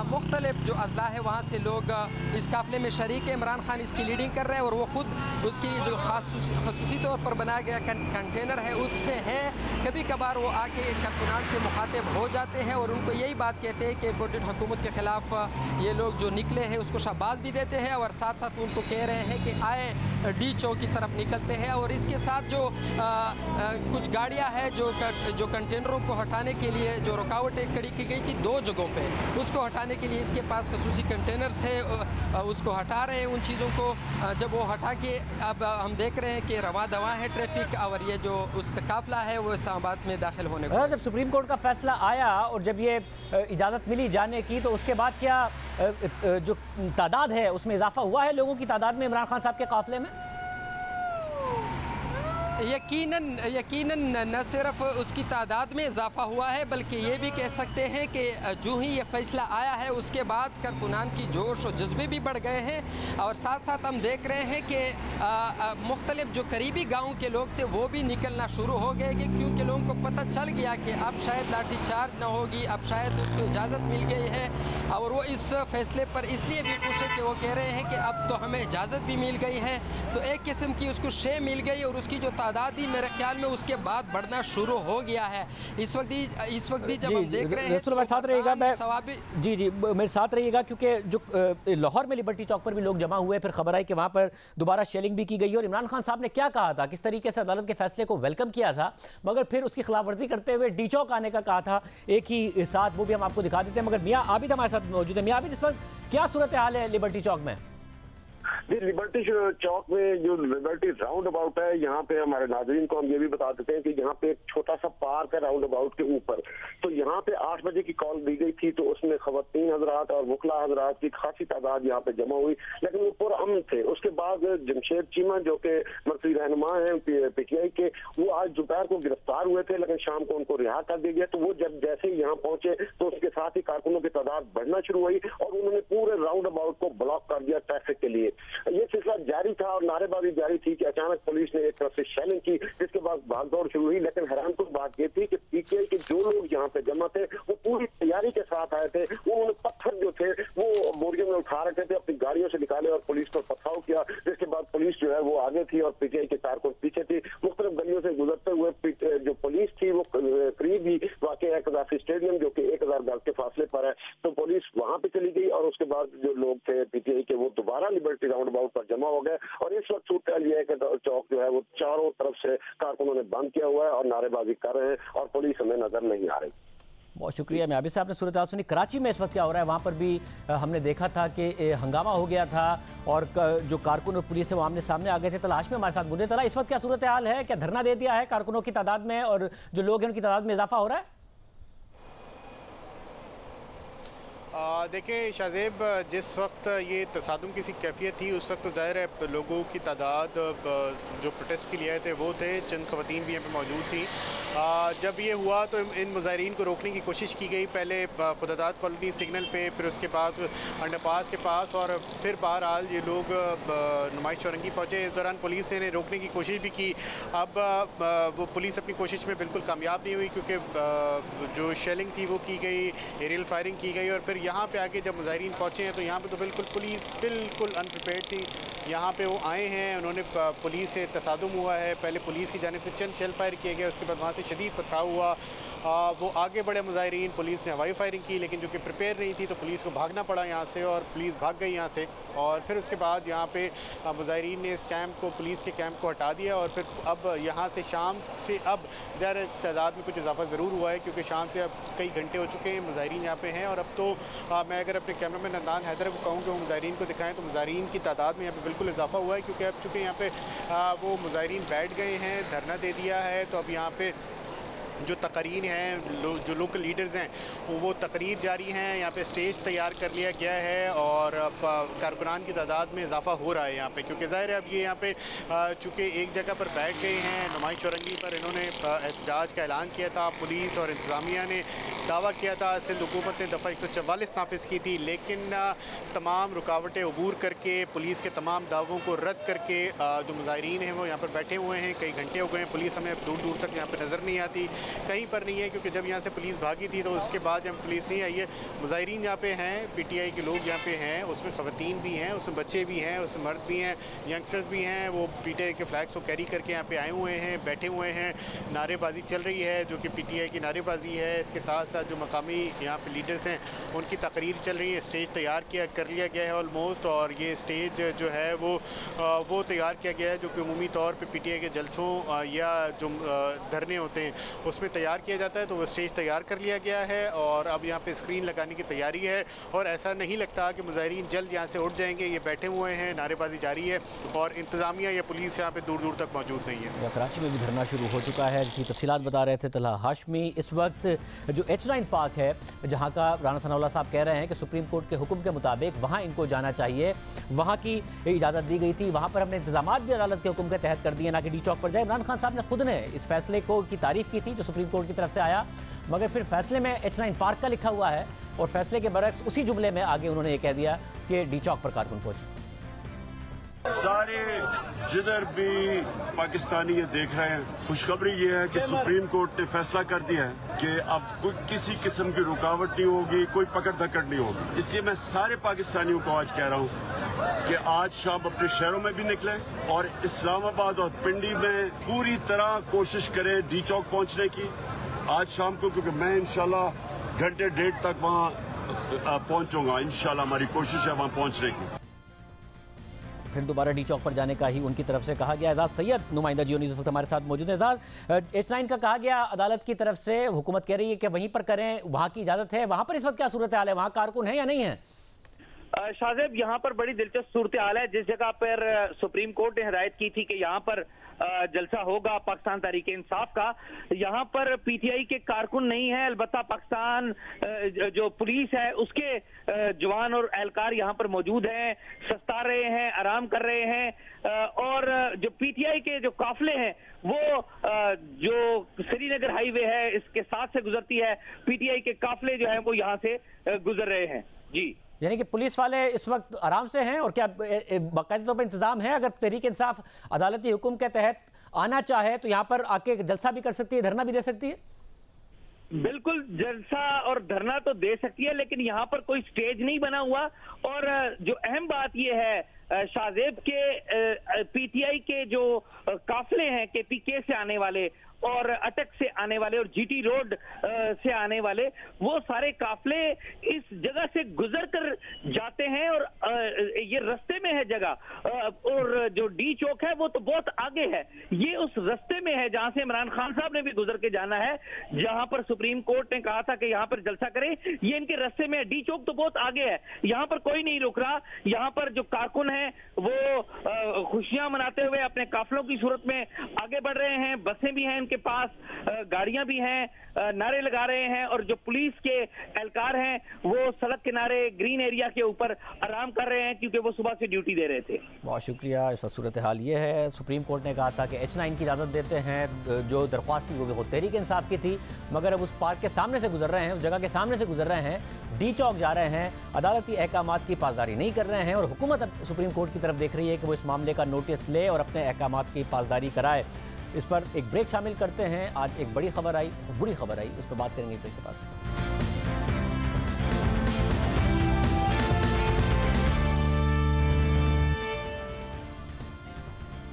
मुख्तलिफ जो अजला है वहाँ से लोग इस काफ़िले में शरीक है। इमरान खान इसकी लीडिंग कर रहे हैं और वो ख़ुद उसकी जो खसूसी तौर पर बनाया गया कंटेनर है उसमें है। कभी कभार वो आके कारकुनान से मुखातिब हो जाते हैं और उनको यही बात कहते हैं कि इम्पोर्टेड हुकूमत के ख़िलाफ़ ये लोग जो निकले हैं उसको शाबाश भी देते हैं और साथ साथ उनको कह रहे हैं कि आए डी चौक की तरफ निकलते हैं। और इसके साथ जो कुछ गाड़ियाँ हैं जो कंटेनरों को हटाने के लिए जो रुकावटें खड़ी की गई थी 2 जगहों पे, उसको हटाने के लिए इसके पास खसूसी कंटेनर्स है, उसको हटा रहे हैं उन चीज़ों को। जब वो हटा के अब हम देख रहे हैं कि रवा दवा है ट्रैफिक और ये जो उसका काफिला है वो इस्लामाबाद में दाखिल होने को। जब सुप्रीम कोर्ट का फैसला आया और जब ये इजाज़त मिली जाने की, तो उसके बाद क्या जो तादाद है उसमें इजाफा हुआ है लोगों की तादाद में इमरान खान साहब के काफिले में? यकीनन न सिर्फ उसकी तादाद में इजाफा हुआ है बल्कि ये भी कह सकते हैं कि जो ही ये फैसला आया है उसके बाद कारकुनान की जोश और जज्बे भी बढ़ गए हैं। और साथ साथ हम देख रहे हैं कि मुख्तलिफ जो करीबी गाँव के लोग थे वो भी निकलना शुरू हो गए कि क्योंकि लोगों को पता चल गया कि अब शायद लाठी चार्ज न होगी, अब शायद उसको इजाज़त मिल गई है। और वो इस फैसले पर इसलिए भी खुश है कि वो कह रहे हैं कि अब तो हमें इजाज़त भी मिल गई है, तो एक किस्म की उसको शे मिल गई और उसकी जो तादाद ही मेरे ख्याल में उसके बाद बढ़ना शुरू हो गया है। इस वक्त भी जब हम देख रहे हैं तो मेरे साथ रहिएगा, जी मेरे साथ रहिएगा, क्योंकि जो लाहौर में लिबर्टी चौक पर भी लोग जमा हुए, फिर खबर आई कि वहाँ पर दोबारा शेलिंग भी की गई और इमरान खान साहब ने क्या कहा था, किस तरीके से अदालत के फैसले को वेलकम किया था, मगर फिर उसकी खिलाफवर्जी करते हुए डी चौक आने का कहा था एक ही साथ, वो भी हम आपको दिखा देते हैं। मगर मियाँ आबिद हमारे साथ मौजूद है। मियाँ आबिद, इस वक्त क्या सूरत हाल है लिबर्टी चौक में? जी, लिबर्टी चौक में जो लिबर्टी राउंड अबाउट है, यहाँ पे हमारे नाज़रीन को हम ये भी बता देते हैं कि यहाँ पे एक छोटा सा पार्क है राउंड अबाउट के ऊपर। तो यहाँ पे 8 बजे की कॉल दी गई थी, तो उसमें खवातीन हजरात और वकला हजरात की खासी तादाद यहाँ पे जमा हुई, लेकिन वो पुरअमन थे। उसके बाद जमशेद चीमा जो कि मरकजी रहनुमा हैं PTI के, वो आज दोपहर को गिरफ्तार हुए थे लेकिन शाम को उनको रिहा कर दिया गया। तो वो जब जैसे ही यहाँ पहुंचे तो उसके साथ ही कारकुनों की तादाद बढ़ना शुरू हुई और उन्होंने पूरे राउंड अबाउट को ब्लॉक कर दिया ट्रैफिक के लिए। ये सिलसिला जारी था और नारेबाजी जारी थी कि अचानक पुलिस ने एक तरफ से शेलिंग की, जिसके बाद भागदौड़ शुरू हुई। लेकिन हैरानकुन बात ये थी कि PTI के जो लोग यहाँ पे जमा थे वो पूरी तैयारी के साथ आए थे। उन्होंने पत्थर जो थे वो बोरियों में उठा रखे थे, अपनी गाड़ियों से निकाले और पुलिस पर पथराव किया, जिसके बाद पुलिस जो है वो आगे थी और PTI के कारकुन पीछे थी। मुख्तलिफ गलियों से गुजरते हुए जो पुलिस थी वो करीब ही वाकई है कदाफी स्टेडियम जो कि 1000 गज के फासले पर है, तो पुलिस वहां पे चली गई और उसके बाद जो लोग थे PTI के वो दोबारा लिबर्टी राउंड अबाउट पर जमा हो गए। और इस वक्त सूरत यह है कि चौक जो है वो चारों तरफ से कारकुनों ने बंद किया हुआ है और नारेबाजी कर रहे हैं और पुलिस हमें नजर नहीं आ रही। बहुत शुक्रिया मैं आबिद साहब ने सूरत हाल सुनी। कराची में इस वक्त क्या हो रहा है, वहाँ पर भी हमने देखा था कि हंगामा हो गया था और जो कारकुन और पुलिस है वो आमने सामने आ गए थे। तलाश में हमारे साथ मुद्दे तला, इस वक्त क्या सूरत हाल है, क्या धरना दे दिया है कारकुनों की तादाद में और जो लोग हैं उनकी तादाद में इजाफा हो रहा है? देखिए शाहजेब, जिस वक्त ये तसादुम की सी कैफियत थी उस वक्त तो ज़ाहिर है लोगों की तादाद जो प्रोटेस्ट के लिए आए थे वो थे, चंद ख़वातीन भी यहाँ पे मौजूद थी। जब ये हुआ तो इन मुजाहिरीन को रोकने की कोशिश की गई, पहले खुदादाद कॉलोनी सिग्नल पे, फिर उसके बाद अंडरपास के पास और फिर बहरहाल ये लोग नुमाइश चौरंगी पहुँचे। इस दौरान पुलिस ने रोकने की कोशिश भी की। अब वो पुलिस अपनी कोशिश में बिल्कुल कामयाब नहीं हुई क्योंकि जो शेलिंग थी वो की गई, एरियल फायरिंग की गई और फिर यहाँ पे आके जब मुजाहिरीन पहुँचे हैं तो यहाँ पे तो बिल्कुल पुलिस बिल्कुल अनप्रिपेयर्ड थी। यहाँ पे वो आए हैं, उन्होंने पुलिस से तसादुम हुआ है, पहले पुलिस की जानिब से चंद शेल फायर किए गए, उसके बाद वहाँ से शदीद पथराव हुआ। वो आगे बढ़े मुजाहिरीन, पुलिस ने हवाई फायरिंग की लेकिन जो कि प्रिपेयर नहीं थी तो पुलिस को भागना पड़ा यहाँ से और पुलिस भाग गई यहाँ से। और फिर उसके बाद यहाँ पे मुजाहिरीन ने इस कैंप को, पुलिस के कैंप को हटा दिया और फिर अब यहाँ से शाम से अब ज़्यादा तादाद में कुछ इजाफा ज़रूर हुआ है क्योंकि शाम से अब कई घंटे हो चुके हैं, मुजाहिरीन यहाँ पे हैं। और अब तो मैं अगर अपने कैमरामैन अदनान हैदर को कहूँ कि वो मुजाहिरीन को दिखाएँ तो मुजाहिरीन की तादाद में यहाँ पे बिल्कुल इजाफा हुआ है क्योंकि अब चूँकि यहाँ पे वो मुजाहिरीन बैठ गए हैं, धरना दे दिया है, तो अब यहाँ पे जो तकरीर हैं, जो लोकल लीडर्स हैं वो तकरीर जारी हैं। यहाँ पे स्टेज तैयार कर लिया गया है और कारकुनान की तादाद में इजाफा हो रहा है यहाँ पे क्योंकि ज़ाहिर है अब ये यहाँ पे चूँकि एक जगह पर बैठ गए हैं, नुमाइश चौरंगी पर इन्होंने एहतजाज का ऐलान किया था। पुलिस और इंतज़ामिया ने दावा किया था, सिंध हुकूमत ने दफ़ा 144 नाफिज की थी लेकिन तमाम रुकावटें अबूर करके, पुलिस के तमाम दावों को रद्द करके जो मुजाहिरीन हैं वो यहाँ पर बैठे हुए हैं। कई घंटे हो गए हैं, पुलिस हमें दूर दूर तक यहाँ पर नज़र नहीं आती। कहीं पर नहीं है, क्योंकि जब यहाँ से पुलिस भागी थी तो उसके बाद जब पुलिस नहीं आई है, मुजाहिरीन यहाँ पे हैं, PTI के लोग यहाँ पे हैं, उसमें ख़वातीन भी हैं, उसमें बच्चे भी हैं, उसमें मर्द भी हैं, यंगस्टर्स भी हैं, वो PTI के फ्लैग्स को कैरी करके यहाँ पे आए हुए हैं, बैठे हुए हैं, नारेबाजी चल रही है जो कि PTI की नारेबाजी है। इसके साथ साथ जो मकामी यहाँ पे लीडर्स हैं उनकी तकरीर चल रही है। स्टेज तैयार कर लिया गया है ऑलमोस्ट, और ये स्टेज जो है वो तैयार किया गया है जो कि उमूमी तौर पे PTI के जलसों या जो धरने होते हैं उसमें तैयार किया जाता है। तो वो स्टेज तैयार कर लिया गया है और अब यहाँ पे स्क्रीन लगाने की तैयारी है, और ऐसा नहीं लगता कि मुजाहिरीन जल्द यहाँ से उठ जाएंगे। ये बैठे हुए हैं, नारेबाजी जारी है, और इंतज़ामिया या पुलिस यहाँ पे दूर दूर तक मौजूद नहीं है। कराची में भी धरना शुरू हो चुका है, जिसकी तफसीलात बता रहे थे तलहा हाशमी। इस वक्त जो H9 पार्क है, जहाँ का राना सनाउल्लाह साहब कह रहे हैं कि सुप्रीम कोर्ट के हुक्म के मुताबिक वहाँ इनको जाना चाहिए, वहाँ की इजाज़त दी गई थी, वहाँ पर हमने इंतजामात भी अदालत के हुक्म के तहत कर दिए, ना कि डी चौक पर जाए। इमरान खान साहब ने खुद ने इस फैसले की तारीफ की थी जो सुप्रीम कोर्ट की तरफ से आया, मगर फिर फैसले में H9 पार्क का लिखा हुआ है, और फैसले के बरक्स उसी जुमले में आगे उन्होंने ये कह दिया कि डी चौक पर कारकुन पहुंचे। सारे जिधर भी पाकिस्तानी ये देख रहे हैं, खुशखबरी ये है कि सुप्रीम कोर्ट ने फैसला कर दिया है कि अब कोई किसी किस्म की रुकावट नहीं होगी, कोई पकड़ धकड़ नहीं होगी। इसलिए मैं सारे पाकिस्तानियों को आज कह रहा हूँ कि आज शाम अपने शहरों में भी निकलें और इस्लामाबाद और पिंडी में पूरी तरह कोशिश करें डी चौक पहुँचने की आज शाम को, क्योंकि मैं इंशाल्लाह घंटे डेढ़ तक वहाँ पहुँचूंगा। इंशाल्लाह हमारी कोशिश है वहाँ पहुँचने की। फिर दोबारा डी चौक पर जाने का ही उनकी तरफ से कहा गया। एजाज सैयद नुमाइंदा जियोनी इस वक्त हमारे साथ मौजूद है। एजाज, H9 का कहा गया अदालत की तरफ से, हुकूमत कह रही है कि वहीं पर करें, वहाँ की इजाज़त है, वहाँ पर इस वक्त क्या सूरत हाल है, वहाँ कारकुन है या नहीं है? शाहजेब, यहाँ पर बड़ी दिलचस्प सूरत हाल है। जिस जगह पर सुप्रीम कोर्ट ने हिदायत की थी कि यहाँ पर जलसा होगा पाकिस्तान तहरीक इंसाफ का, यहाँ पर PTI के कारकुन नहीं है, अलबत्ता पाकिस्तान जो पुलिस है उसके जवान और एहलकार यहाँ पर मौजूद हैं, सस्ता रहे हैं, आराम कर रहे हैं, और जो PTI के जो काफिले हैं वो जो श्रीनगर हाईवे है इसके साथ से गुजरती है, PTI के काफिले जो है वो यहाँ से गुजर रहे हैं। जी, यानी कि पुलिस वाले इस वक्त आराम से हैं, और क्या बाकायदा तौर पर इंतजाम है, अगर तहरीक इंसाफ अदालती हुक्म के तहत आना चाहे तो यहाँ पर आके जलसा भी कर सकती है, धरना भी दे सकती है? बिल्कुल, जलसा और धरना तो दे सकती है, लेकिन यहाँ पर कोई स्टेज नहीं बना हुआ। और जो अहम बात यह है शाहजेब के PTI के जो काफिले हैं KPK से आने वाले और अटक से आने वाले और GT रोड से आने वाले, वो सारे काफिले इस जगह से गुजर कर जाते हैं, और ये रास्ते में है जगह, और जो डी चौक है वो तो बहुत आगे है, ये उस रास्ते में है जहां से इमरान खान साहब ने भी गुजर के जाना है, जहां पर सुप्रीम कोर्ट ने कहा था कि यहाँ पर जलसा करें, ये इनके रास्ते में है। डी चौक तो बहुत आगे है, यहाँ पर कोई नहीं रुक रहा। यहाँ पर जो कारकुन है वो खुशियां मनाते हुए अपने काफिलों की सूरत में आगे बढ़ रहे हैं, बसें भी हैं के पास, गाड़ियां भी हैं, नारे लगा रहे हैं, और जो पुलिस के एहलकार हैं वो सड़क किनारे ग्रीन एरिया के ऊपर आराम कर रहे हैं, क्योंकि वो सुबह से ड्यूटी दे रहे थे। बहुत शुक्रिया। इस वक्त सूरत हाल ये है, सुप्रीम कोर्ट ने कहा था कि H9 की इजाज़त देते हैं, जो दरख्वास्त थी वो तहरीक इंसाफ की थी, मगर अब उस पार्क के सामने से गुजर रहे हैं, उस जगह के सामने से गुजर रहे हैं, डी चौक जा रहे हैं, अदालती अहकामात की पासदारी नहीं कर रहे हैं, और हुकूमत अब सुप्रीम कोर्ट की तरफ देख रही है कि वो इस मामले का नोटिस ले और अपने अहकामात की पासदारी कराए। इस पर एक ब्रेक शामिल करते हैं। आज एक बड़ी खबर आई, बुरी खबर आई, उस पर बात करेंगे ब्रेक के बाद।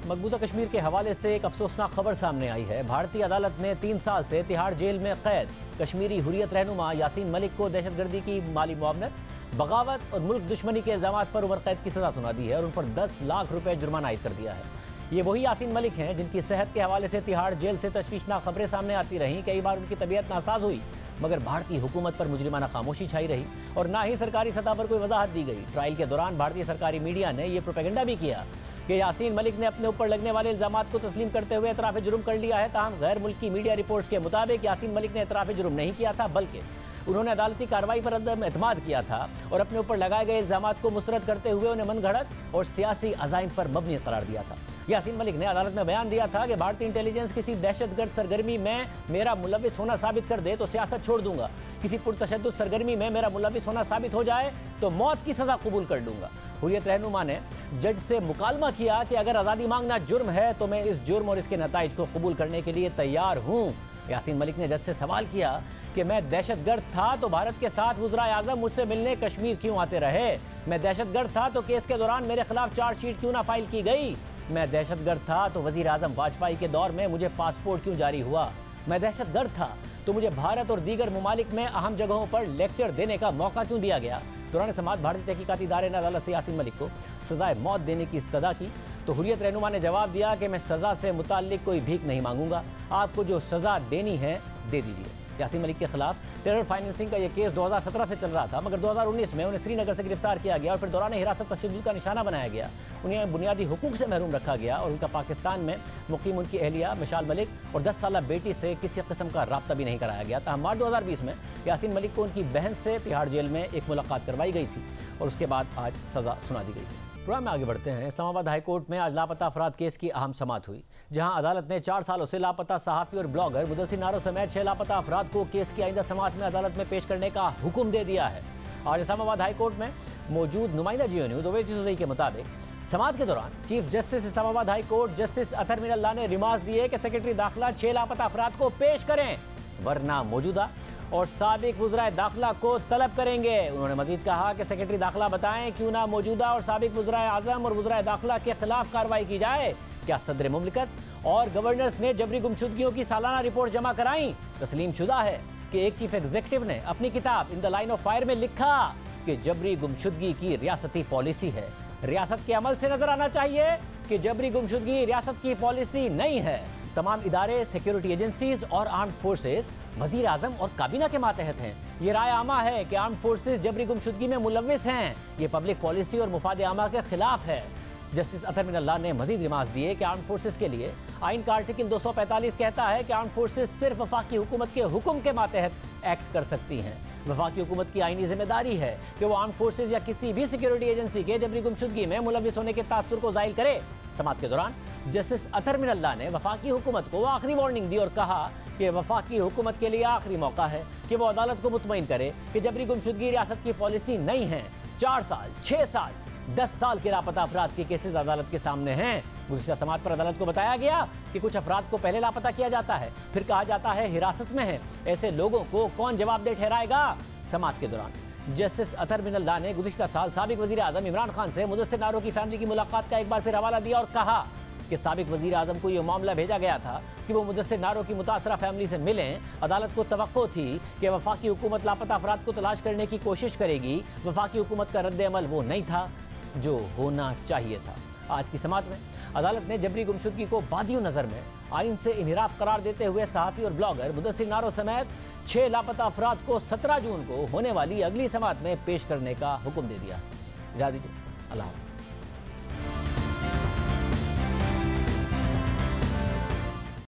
मकबूजा कश्मीर के हवाले से एक अफसोसनाक खबर सामने आई है। भारतीय अदालत ने 3 साल से तिहाड़ जेल में कैद कश्मीरी हुर्रियत रहनुमा यासीन मलिक को दहशतगर्दी की माली मुआवनत, बगावत और मुल्क दुश्मनी के इल्जामात पर उम्र कैद की सजा सुना दी है और उन पर 10 लाख रुपए जुर्माना आयद कर दिया है। ये वही यासीन मलिक हैं जिनकी सेहत के हवाले से तिहाड़ जेल से तशवीशनाक खबरें सामने आती रहीं। कई बार उनकी तबीयत नासाज हुई, मगर भारतीय हुकूमत पर मुजरिमाना खामोशी छाई रही और ना ही सरकारी सतह पर कोई वजाहत दी गई। ट्रायल के दौरान भारतीय सरकारी मीडिया ने यह प्रोपेगेंडा भी किया कि यासीन मलिक ने अपने ऊपर लगने वाले इल्जामात को तस्लीम करते हुए एतराफ़ जुर्म कर लिया है। ताहम गैर मुल्की मीडिया रिपोर्ट्स के मुताबिक यासीन मलिक ने एतराफ़ जुर्म नहीं किया था, बल्कि उन्होंने अदालती कार्रवाई पर अदम एतमाद किया था और अपने ऊपर लगाए गए इल्जामात को मुस्तरद करते हुए उन्हें मनगढ़ंत और सियासी अज़ाइम पर मबनी करार दिया था। यासीन मलिक ने अदालत में बयान दिया था कि भारतीय इंटेलिजेंस किसी दहशतगर्द सरगर्मी में मेरा मुलविस होना साबित कर दे तो सियासत छोड़ दूंगा, किसी पुरतशद्दुद सरगर्मी में मेरा मुलविस होना साबित हो जाए तो मौत की सजा कबूल कर लूंगा। हुर्रियत रहनुमा ने जज से मुकालमा किया कि अगर आज़ादी मांगना जुर्म है तो मैं इस जुर्म और इसके नताइज को कबूल करने के लिए तैयार हूँ। यासीन मलिक ने जज से सवाल किया कि मैं दहशतगर्द था तो भारत के 7 वज़ीर आज़म मुझसे मिलने कश्मीर क्यों आते रहे? मैं दहशतगर्द था तो केस के दौरान मेरे खिलाफ चार्जशीट क्यों ना फाइल की गई? मैं दहशतगर्द था तो वज़ीर आज़म वाजपेयी के दौर में मुझे पासपोर्ट क्यों जारी हुआ? मैं दहशतगर्द था तो मुझे भारत और दीगर ममालिक में अहम जगहों पर लेक्चर देने का मौका क्यों दिया गया? दौरान समात भारतीय तहकीकाती इदारे ने अदालत से यासीन मलिक को सजाए मौत देने की इस्तदा की तो हुर्रियत रहनुमा ने जवाब दिया कि मैं सजा से मुताल्लिक कोई भीख नहीं मांगूंगा, आपको जो सजा देनी है दे दीजिए। यासीन मलिक के खिलाफ टेरर फाइनेंसिंग का यह केस 2017 से चल रहा था, मगर 2019 में उन्हें श्रीनगर से गिरफ्तार किया गया और फिर दौरान हिरासत तशद्दुद का निशाना बनाया गया। उन्हें बुनियादी हुकूक से महरूम रखा गया और उनका पाकिस्तान में मुकीम उनकी अहलिया मिशाल मलिक और 10 साल बेटी से किसी किस्म का राब्ता भी नहीं कराया गया। ताहम मार्च 2020 में यासीन मलिक को उनकी बहन से तिहाड़ जेल में एक मुलाकात करवाई गई थी और उसके बाद आज सजा सुना दी गई। प्रोग्राम में आगे बढ़ते हैं। इस्लामाबाद हाई कोर्ट में आज लापता अफराद केस की अहम समाअत हुई, जहां अदालत ने 4 सालों से लापता सहाफ़ी और ब्लॉगर मुदस्सिर नारो समेत 6 लापता अफराद को केस की आइंदा समाअत में अदालत में पेश करने का हुक्म दे दिया है। आज इस्लामाबाद हाई कोर्ट में मौजूद नुमाइंदा GNU दोवेज यूसुफ़ज़ई के मुताबिक समाअत के दौरान chief justice Islamabad high court justice Athar Minallah ने रिमार्क दिए कि सेक्रेटरी दाखिला 6 लापता अफराद को पेश करें, वरना मौजूदा और साबिक वज़राए दाखिला को तलब करेंगे। उन्होंने मजीद कहा कि सेक्रेटरी दाखिला बताएं क्यों ना मौजूदा और साबिक वज़राए आज़म और वज़राए दाखिला के खिलाफ कार्रवाई की जाए। क्या सदर मुमलिकत और गवर्नर्स ने जबरी गुमशुदगियों की सालाना रिपोर्ट जमा कराई? तस्लीम शुदा है कि एक चीफ एग्जीक्यूटिव ने अपनी किताब in the line of fire में लिखा कि जबरी गुमशुदगी की रियासती पॉलिसी है। रियासत के अमल से नजर आना चाहिए कि जबरी गुमशुदगी रियासत की पॉलिसी नहीं है। तमाम इदारे, सिक्योरिटी एजेंसीज और आर्म्ड फोर्सेस वजीर आजम और काबीना के मातहत हैं। ये राय आमा है कि आर्म्ड फोर्सेस जबरी गुमशुदगी में मुलव्विस हैं। ये पब्लिक पॉलिसी और मुफाद आमा के खिलाफ है। जस्टिस अतहर मिनल्लाह ने मजीद रिमार्क दिए कि आर्म्ड फोर्सेस के लिए आइन का आर्टिकल 245 कहता है कि आर्म्ड फोर्सेस सिर्फ वफाकी हुकूमत के हुक्म के मातहत एक्ट कर सकती हैं। वफाकी हुकूमत की आईनी जिम्मेदारी है कि वो आर्म्ड फोर्सेस या किसी भी सिक्योरिटी एजेंसी के जबरी गुमशुदगी में मुलव्विस होने के तासुर को जाहिर करे। समाअत के दौरान जस्टिस अतहर मिनल्लाह ने वफाकी हुकूमत को आखिरी वार्निंग दी और कहा कि वफाकी हुकूमत के लिए आखिरी मौका है कि वो अदालत को मुतमईन करे कि जबरी गुमशुदगी रियासत की पॉलिसी नहीं है। 4 साल, 6 साल, 10 साल के लापता अफराद के केसेस अदालत के सामने हैं। गुज़िश्ता समाअत पर अदालत को बताया गया कि कुछ अफराद को पहले लापता किया जाता है, फिर कहा जाता है हिरासत में है। ऐसे लोगों को कौन जवाबदेह ठहराएगा? समाअत के दौरान जस्टिस अतहर मिनल्लाह ने गुज़िश्ता साल साबिक वज़ीर आज़म इमरान खान से मुदस्सिर नारो की फैमिली की मुलाकात का एक बार फिर हवाला दिया और कहा कि साबिक वज़ीर आज़म को यह मामला भेजा गया था कि वो मुदस्सिर नारो की मुतासरा फैमिली से मिलें। अदालत को तवक्को थी कि वफाकी हुकूमत लापता अफराद को तलाश करने की कोशिश करेगी। वफाकी हुकूमत का रद्द अमल वो नहीं था जो होना चाहिए था। आज की समाअत में अदालत ने जबरी गुमशुदगी को बादियों नज़र में आइन से इनहिराफ करार देते हुए सहाफ़ी और ब्लॉगर मुदस्सिर नारो समेत 6 लापता अफराद को 17 जून को होने वाली अगली समाअत में पेश करने का हुक्म दे दिया। इजाज़त दीजिए, अल्लाह हाफ़िज़।